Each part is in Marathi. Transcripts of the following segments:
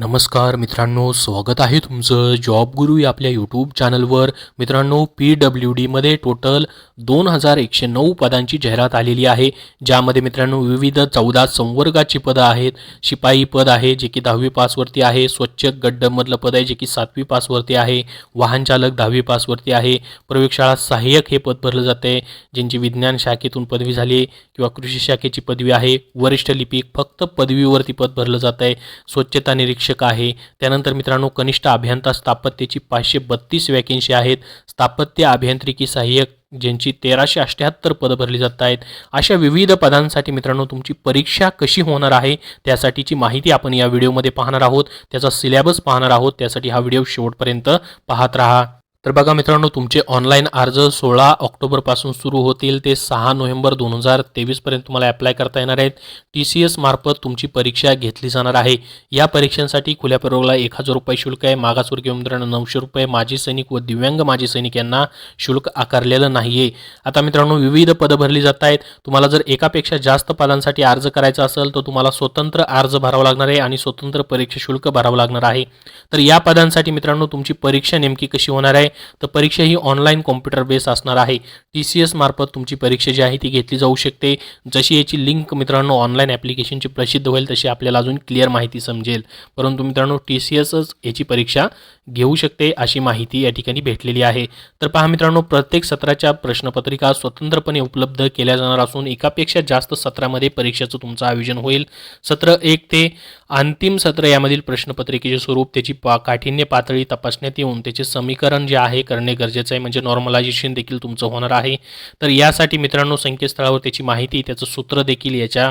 नमस्कार मित्रांनो, स्वागत आहे तुमचं जॉब गुरु या आपल्या यूट्यूब चॅनलवर. मित्रांनो, PWDमध्ये टोटल 2109 पदांची जाहिरात आलेली आहे, ज्यामध्ये मित्रांनो विविध 14 संवर्गाची पदं आहेत. शिपाई पद आहे जे की 10वी पासवरती आहे, स्वच्छक गड्डमधलं पद आहे जे की 7वी पासवरती आहे, वाहन चालक 10वी पासवरती आहे, प्रयोगशाळा सहाय्यक हे पद भरलं जाते ज्यांची विज्ञान शाखेतून पदवी झाली आहे किंवा कृषी शाखेची पदवी आहे, वरिष्ठ लिपिक फक्त पदवीवरती पद भरलं जात आहे, स्वच्छता निरीक्षक आहे. त्यानंतर मित्रांनो कनिष्ठ अभियंता स्थापत्येची 532 वॅकेन्सी आहेत, स्थापत्य अभियांत्रिकी सहाय्यक ज्यांची 1378 पदं भरली जात आहेत. अशा विविध पदांसाठी मित्रांनो तुमची परीक्षा कशी होणार आहे त्यासाठीची माहिती आपण या व्हिडिओमध्ये पाहणार आहोत. त्याचा सिलेबस पाहणार आहोत. त्यासाठी हा व्हिडिओ शेवटपर्यंत पाहत राहा. तर बघा मित्रांनो, तुमचे ऑनलाईन अर्ज 16 ऑक्टोबरपासून सुरू होतील ते 6 नोव्हेंबर 2023पर्यंत तुम्हाला अप्लाय करता येणार आहेत. TCS मार्फत तुमची परीक्षा घेतली जाणार आहे. या परीक्षांसाठी खुल्या प्रवर्गाला 1000 रुपये शुल्क आहे, मागासवर्गीय उमेदवारांना 900 रुपये, माजी सैनिक व दिव्यांग माजी सैनिक यांना शुल्क आकारलेलं नाही आहे. आता मित्रांनो विविध पदं भरली जात आहेत. तुम्हाला जर एकापेक्षा जास्त पदांसाठी अर्ज करायचा असेल तर तुम्हाला स्वतंत्र अर्ज भरावा लागणार आहे आणि स्वतंत्र परीक्षा शुल्क भरावं लागणार आहे. तर या पदांसाठी मित्रांनो तुमची परीक्षा नेमकी कशी होणार आहे, तर परीक्षा ही ऑनलाईन कॉम्प्युटर बेस असणार आहे. TCS मार्फत तुमची परीक्षा जी आहे ती घेतली जाऊ शकते. जशी याची लिंक मित्रांनो ऑनलाईन ॲप्लिकेशनची प्रसिद्ध होईल तशी आपल्याला अजून क्लिअर माहिती समजेल. परंतु मित्रांनो TCSच याची परीक्षा घेऊ शकते अशी माहिती या ठिकाणी भेटलेली आहे. तर पहा मित्रांनो, प्रत्येक सत्राच्या प्रश्नपत्रिका स्वतंत्रपणे उपलब्ध केल्या जाणार असून एकापेक्षा जास्त सत्रामध्ये परीक्षेचं तुमचं आयोजन होईल. सत्र 1 ते अंतिम सत्र यामधील प्रश्नपत्रिकेचे स्वरूप, त्याची काठिण्य पातळी तपासण्यात येऊन त्याचे समीकरण जे आहे करणे गरजेचं आहे, म्हणजे नॉर्मलायझेशन देखील तुमचं होणार आहे. तर यासाठी मित्रांनो संकेतस्थळावर त्याची माहिती, त्याचं सूत्र देखील याच्या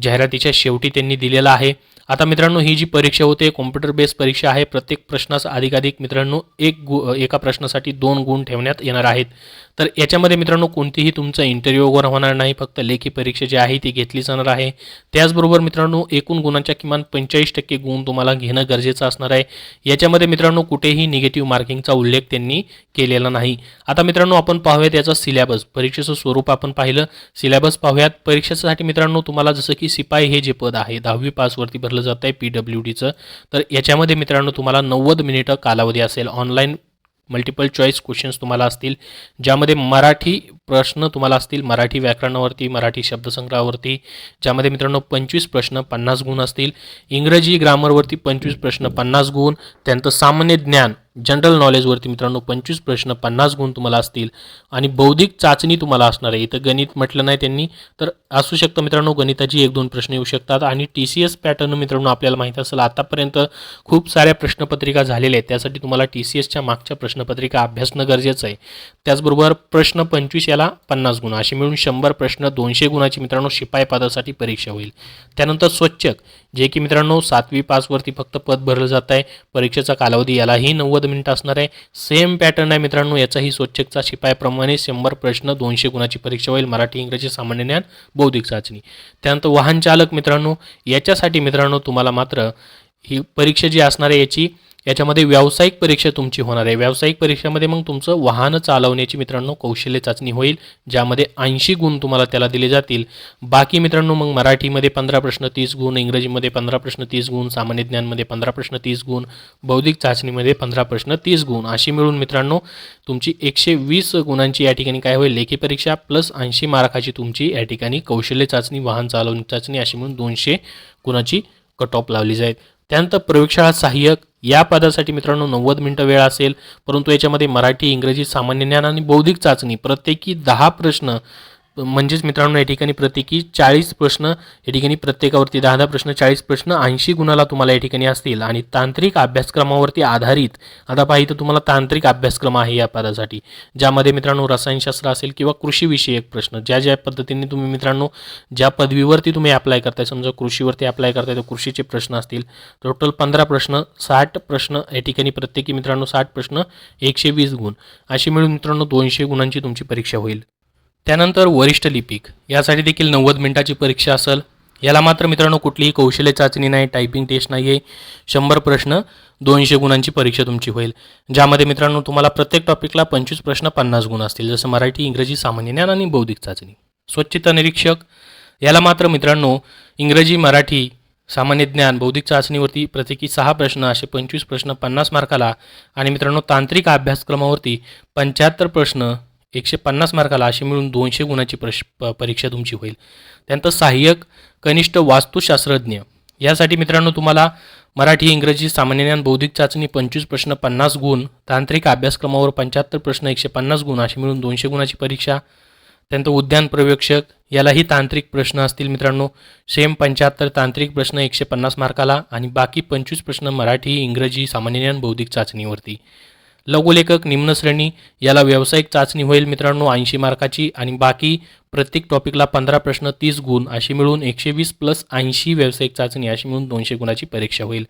जाहिरातीच्या शेवटी त्यांनी दिलेलं आहे. आता मित्रांनो ही जी परीक्षा होते कॉम्प्युटर बेस परीक्षा आहे. प्रत्येक प्रश्नास अधिकाधिक मित्रांनो एका प्रश्नासाठी 2 गुण ठेवण्यात येणार आहेत. तर याच्यामध्ये मित्रांनो कोणतीही तुमचं इंटरव्ह्यू वगैरे होणार नाही, फक्त लेखी परीक्षा जी आहे ती घेतली जाणार आहे. त्याचबरोबर मित्रांनो एकूण गुणांच्या किमान 45% गुण तुम्हाला घेणं गरजेचं असणार आहे. याच्यामध्ये मित्रांनो कुठेही निगेटिव्ह मार्किंगचा उल्लेख त्यांनी केलेला नाही. आता मित्रांनो आपण पाहूयात याचा सिलेबस, परीक्षेचं स्वरूप आपण पाहिलं, सिलेबस पाहूयात. परीक्षेसाठी मित्रांनो तुम्हाला जसं की शिपाई हे जे पद आहे 10वी पासवरती भरलं जात आहे PWDचं, तर याच्यामध्ये मित्रांनो तुम्हाला 90 मिनिटं कालावधी असेल. ऑनलाईन मल्टिपल चॉईस क्वेश्चन्स तुम्हाला असतील, ज्यामध्ये मराठी प्रश्न तुम्हाला असतील, मराठी व्याकरणावरती, मराठी शब्दसंग्रहावरती, ज्यामध्ये मित्रांनो 25 प्रश्न 50 गुण असतील. इंग्रजी ग्रामरवरती 25 प्रश्न 50 गुण. त्यानंतर सामान्य ज्ञान जनरल नॉलेजवरती मित्रांनो 25 प्रश्न 50 गुण तुम्हाला असतील. आणि बौद्धिक चाचणी तुम्हाला असणार आहे. इथं गणित म्हटलं नाही त्यांनी, तर असू शकतं मित्रांनो गणिताची 1-2 प्रश्न येऊ शकतात. आणि TCS पॅटर्न मित्रांनो आपल्याला माहीत असेल आतापर्यंत खूप साऱ्या प्रश्नपत्रिका झालेल्या आहेत, त्यासाठी तुम्हाला TCSच्या मागच्या प्रश्नपत्रिका अभ्यासणं गरजेचं आहे. त्याचबरोबर प्रश्न 25 याला 50 गुण, असे मिळून 100 प्रश्न 200 गुणाची मित्रांनो शिपाई पदासाठी परीक्षा होईल. त्यानंतर स्वच्छक जे की मित्रांनो 7वी पासवरती फक्त पद भरलं जात आहे. परीक्षेचा कालावधी यालाही 90 मिनिटं असणार आहे. सेम पॅटर्न आहे मित्रांनो याचाही स्वच्छकचा शिपाईप्रमाणे 100 प्रश्न 200 गुणाची परीक्षा होईल. मराठी इंग्रजी सामान्य ज्ञान बौद्धिक चाचणी. त्यानंतर वाहन चालक मित्रांनो याच्यासाठी मित्रांनो तुम्हाला मात्र ही परीक्षा जी असणार आहे याच्यामध्ये व्यावसायिक परीक्षा तुमची होणार आहे. व्यावसायिक परीक्षेमध्ये मग तुमचं वाहन चालवण्याची मित्रांनो कौशल्य चाचणी होईल, ज्यामध्ये 80 गुण तुम्हाला त्याला दिले जातील. बाकी मित्रांनो मग मराठीमध्ये 15 प्रश्न 30 गुण, इंग्रजीमध्ये 15 प्रश्न 30 गुण, सामान्य ज्ञानमध्ये 15 प्रश्न 30 गुण, बौद्धिक चाचणीमध्ये 15 प्रश्न 30 गुण, अशी मिळून मित्रांनो तुमची 120 गुणांची या ठिकाणी काय होईल लेखी परीक्षा प्लस 80 मार्काची तुमची या ठिकाणी कौशल्य चाचणी, वाहन चालवणी चाचणी, अशी मिळून 200 गुणाची कट ऑफ लावली जाईल. त्यानंतर प्रयोगशाळा सहाय्यक या पदासाठी मित्रांनो 90 मिनिटं वेळ असेल, परंतु याच्यामध्ये मराठी इंग्रजी सामान्य ज्ञान आणि बौद्धिक चाचणी प्रत्येकी 10 प्रश्न, म्हणजेच मित्रांनो या ठिकाणी प्रत्येकी 40 प्रश्न, या ठिकाणी प्रत्येकावरती 10 प्रश्न 40 प्रश्न 80 गुणाला तुम्हाला या ठिकाणी असतील. आणि तांत्रिक अभ्यासक्रमावरती आधारित, आता पहा इथं तुम्हाला तांत्रिक अभ्यासक्रम आहे या पदासाठी, ज्यामध्ये मित्रांनो रसायनशास्त्र असेल किंवा कृषीविषयक प्रश्न, ज्या पद्धतीने तुम्ही मित्रांनो ज्या पदवीवरती तुम्ही अप्लाय करताय, समजा कृषीवरती अप्लाय करताय तर कृषीचे प्रश्न असतील. टोटल 15 प्रश्न 60 प्रश्न या ठिकाणी प्रत्येकी मित्रांनो 60 प्रश्न 120 गुण, अशी मिळून मित्रांनो 200 गुणांची तुमची परीक्षा होईल. त्यानंतर वरिष्ठ लिपिक यासाठी देखील 90 मिनिटाची परीक्षा असेल. याला मात्र मित्रांनो कुठलीही कौशल्य चाचणी नाही, टायपिंग टेस्ट नाही आहे. 100 प्रश्न 200 गुणांची परीक्षा तुमची होईल, ज्यामध्ये मित्रांनो तुम्हाला प्रत्येक टॉपिकला 25 प्रश्न 50 गुण असतील, जसं मराठी इंग्रजी सामान्य ज्ञान आणि बौद्धिक चाचणी. स्वच्छता निरीक्षक याला मात्र मित्रांनो इंग्रजी मराठी सामान्य ज्ञान बौद्धिक चाचणीवरती प्रत्येकी 6 प्रश्न असे 25 प्रश्न 50 मार्काला आणि मित्रांनो तांत्रिक अभ्यासक्रमावरती 75 प्रश्न 150 मार्काला अशी मिळून 200 गुणाची परीक्षा तुमची होईल. त्यानंतर सहाय्यक कनिष्ठ वास्तुशास्त्रज्ञ यासाठी मित्रांनो तुम्हाला मराठी इंग्रजी सामान्य ज्ञान बौद्धिक चाचणी 25 प्रश्न 50 गुण, तांत्रिक अभ्यासक्रमावर 75 प्रश्न 150 गुण अशी मिळून 200 गुणाची परीक्षा. त्यानंतर उद्यान पर्यवेक्षक यालाही तांत्रिक प्रश्न असतील मित्रांनो, सेम 75 तांत्रिक प्रश्न 150 मार्काला आणि बाकी 25 प्रश्न मराठी इंग्रजी सामान्य ज्ञान बौद्धिक चाचणीवरती. लघुलेखक निम्न श्रेणी याला व्यावसायिक चाचणी होईल मित्रांनो 80 मार्काची आणि बाकी प्रत्येक टॉपिकला 15 प्रश्न 30 गुण अशी मिळून 120 + 80 व्यावसायिक चाचणी अशी मिळून 200 गुणाची परीक्षा होईल.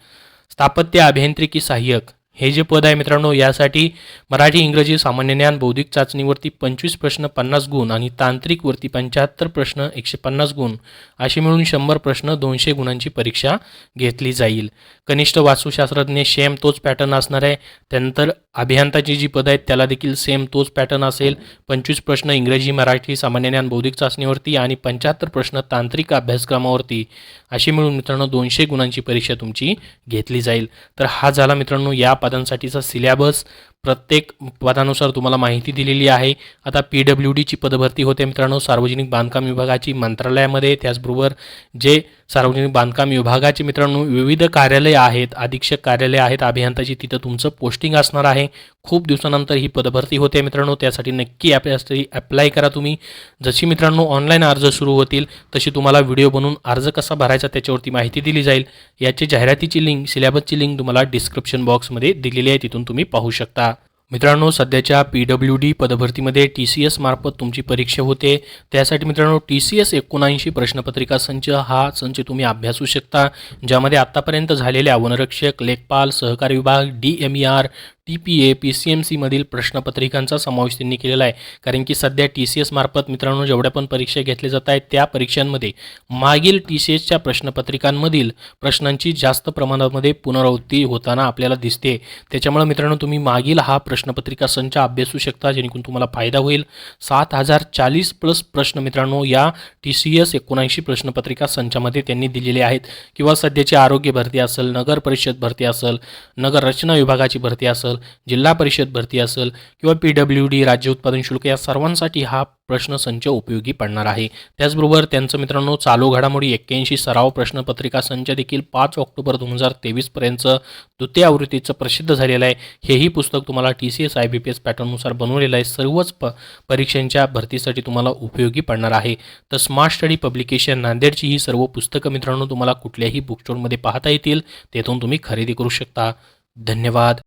स्थापत्य अभियांत्रिकी सहाय्यक हे जे पद आहे मित्रांनो यासाठी मराठी इंग्रजी सामान्य ज्ञान बौद्धिक चाचणीवरती 25 प्रश्न 50 गुण आणि तांत्रिकवरती 75 प्रश्न 150 गुण अशी मिळून 100 प्रश्न 200 गुणांची परीक्षा घेतली जाईल. कनिष्ठ वास्तुशास्त्रज्ञ सेम तोच पॅटर्न असणार आहे. त्यानंतर अभियंताची जी पद आहेत त्याला देखील सेम तोच पॅटर्न असेल. 25 प्रश्न इंग्रजी मराठी सामान्य ज्ञान बौद्धिक चाचणीवरती आणि 75 प्रश्न तांत्रिक अभ्यासक्रमावरती अशी मिळून मित्रांनो 200 गुणांची परीक्षा तुमची घेतली जाईल. तर हा झाला मित्रांनो या पदांसाठीचा सिलेबस. प्रत्येक पदानुसार तुम्हाला माहिती दिलेली आहे. आता PWDची पदभरती होते मित्रांनो सार्वजनिक बांधकाम विभागाची मंत्रालयामध्ये. त्याचबरोबर जे सार्वजनिक बांधकाम विभागाचे मित्रांनो विविध कार्यालय आहेत, अधीक्षक कार्यालय आहेत अभियंताची, तिथं तुमचं पोस्टिंग असणार आहे. खूप दिवसानंतर ही पदभरती होते मित्रांनो, त्यासाठी नक्की अप्लाय करा तुम्ही. जशी मित्रांनो ऑनलाईन अर्ज सुरू होतील तशी तुम्हाला व्हिडिओ बनवून अर्ज कसा भरायचा त्याच्यावरती माहिती दिली जाईल. याची जाहिरातीची लिंक, सिलेबसची लिंक तुम्हाला डिस्क्रिप्शन बॉक्समध्ये दिलेली आहे, तिथून तुम्ही पाहू शकता. मित्रांनो सध्याच्या PWD पदभरतीमध्ये TCS मार्फत तुमची परीक्षा होते. त्यासाठी मित्रांनो TCS 79 प्रश्नपत्रिका संच हा संच तुम्ही अभ्यासू शकता, ज्यामध्ये आत्तापर्यंत झालेल्या वनरक्षक, लेखपाल, सहकारी विभाग, DMER, TPA, PCMCमधील प्रश्नपत्रिकांचा समावेश त्यांनी केलेला आहे. कारण की सध्या TCS मार्फत मित्रांनो जेवढ्या पण परीक्षा घेतल्या जात आहेत त्या परीक्षांमध्ये मागील TCSच्या प्रश्नपत्रिकांमधील प्रश्नांची जास्त प्रमाणामध्ये पुनरावृत्ती होताना आपल्याला दिसते. त्याच्यामुळे मित्रांनो तुम्ही मागील हा प्रश्नपत्रिका संच अभ्यासू शकता, जेणेकरून तुम्हाला फायदा होईल. 7040+ प्रश्न मित्रांनो या TCS 79 प्रश्नपत्रिका संचामध्ये त्यांनी दिलेले आहेत. किंवा सध्याची आरोग्य भरती असेल, नगर परिषद भरती असेल, नगर रचना विभागाची भरती असेल, जिल्हा परिषद भरती असेल किंवा PWD राज्य उत्पादन शुल्क या सर्वांसाठी हा प्रश्नसंच उपयोगी पडणार आहे. त्याचबरोबर त्यांचं मित्रांनो चालू घडामोडी 81 सराव प्रश्नपत्रिका संच देखील 5 ऑक्टोबर 2023 पर्यंत द्वितीय आवृत्तीचं प्रसिद्ध झालेलं आहे. हेही पुस्तक तुम्हाला TCS IBPS पॅटर्ननुसार बनवलेलं आहे. सर्वच परीक्षांच्या भरतीसाठी तुम्हाला उपयोगी पडणार आहे. तर स्मार्ट स्टडी पब्लिकेशन नांदेडची ही सर्व पुस्तकं मित्रांनो तुम्हाला कुठल्याही बुक स्टोअरमध्ये पाहता येतील, तेथून तुम्ही खरेदी करू शकता. धन्यवाद.